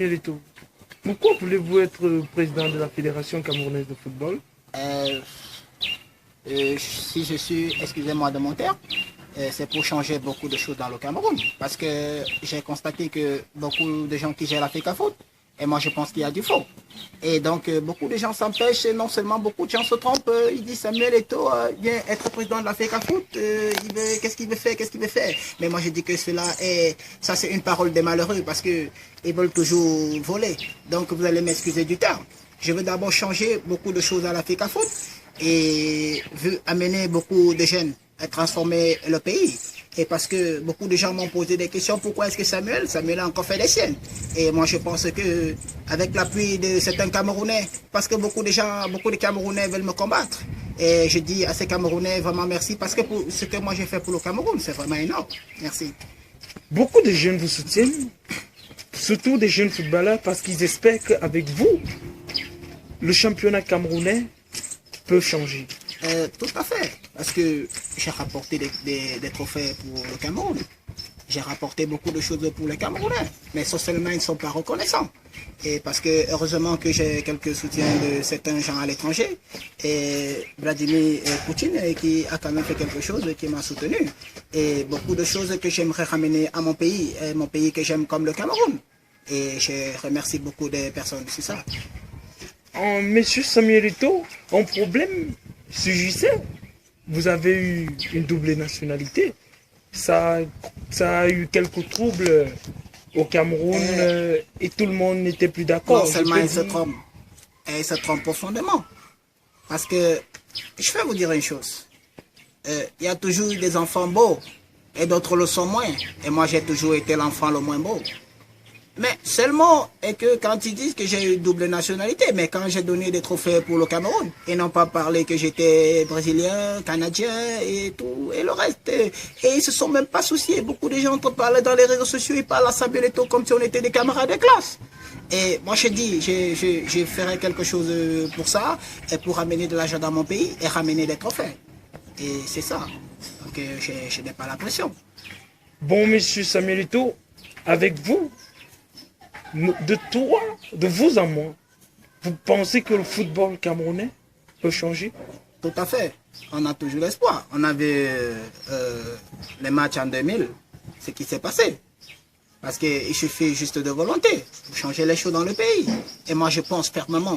Samuelito, pourquoi voulez-vous être président de la Fédération camerounaise de football? Si je suis, excusez-moi de mon terme, c'est pour changer beaucoup de choses dans le Cameroun. Parce que j'ai constaté que beaucoup de gens qui gèrent la FECAFOOT, et moi je pense qu'il y a du faux. Et donc beaucoup de gens s'empêchent, et non seulement beaucoup de gens se trompent, ils disent Samuel Eto'o vient être président de la FECAFOOT, qu'est-ce qu'il veut faire, qu'est-ce qu'il veut faire. Mais moi je dis que ça c'est une parole des malheureux parce que ils veulent toujours voler. Donc vous allez m'excuser du terme. Je veux d'abord changer beaucoup de choses à la FECAFOOT et amener beaucoup de jeunes à transformer le pays. Et parce que beaucoup de gens m'ont posé des questions, pourquoi est-ce que Samuel a encore fait des siennes. Et moi je pense que avec l'appui de certains Camerounais, parce que beaucoup de Camerounais veulent me combattre. Et je dis à ces Camerounais vraiment merci, parce que pour ce que moi j'ai fait pour le Cameroun, c'est vraiment énorme. Merci. Beaucoup de jeunes vous soutiennent, surtout des jeunes footballeurs, parce qu'ils espèrent qu'avec vous, le championnat camerounais peut changer. Tout à fait, parce que j'ai rapporté des trophées pour le Cameroun. J'ai rapporté beaucoup de choses pour les Camerounais, mais socialement ils ne sont pas reconnaissants. Et parce que heureusement que j'ai quelques soutiens de certains gens à l'étranger, et Vladimir Poutine qui a quand même fait quelque chose qui m'a soutenu. Et beaucoup de choses que j'aimerais ramener à mon pays que j'aime comme le Cameroun. Et je remercie beaucoup de personnes, c'est ça. Monsieur Samuelito, un problème surgissait. Vous avez eu une double nationalité. Ça a eu quelques troubles au Cameroun et tout le monde n'était plus d'accord. Non seulement il se trompe, il se trompe profondément. Parce que, je vais vous dire une chose. Il y a toujours eu des enfants beaux et d'autres le sont moins. Et moi j'ai toujours été l'enfant le moins beau. Mais seulement est que quand ils disent que j'ai eu double nationalité, mais quand j'ai donné des trophées pour le Cameroun, ils n'ont pas parlé que j'étais brésilien, canadien et tout, et le reste. Et ils se sont même pas souciés. Beaucoup de gens te parlent dans les réseaux sociaux, ils parlent à Samuel Eto'o comme si on était des camarades de classe. Et moi je dis, je ferai quelque chose pour ça, et pour ramener de l'argent dans mon pays et ramener des trophées. Et c'est ça. Donc je n'ai pas la pression. Bon, monsieur Samuelito, avec vous, de vous à moi, vous pensez que le football camerounais peut changer? Tout à fait. On a toujours l'espoir. On avait les matchs en 2000, ce qui s'est passé. Parce qu'il suffit juste de volonté pour changer les choses dans le pays. Et moi, je pense fermement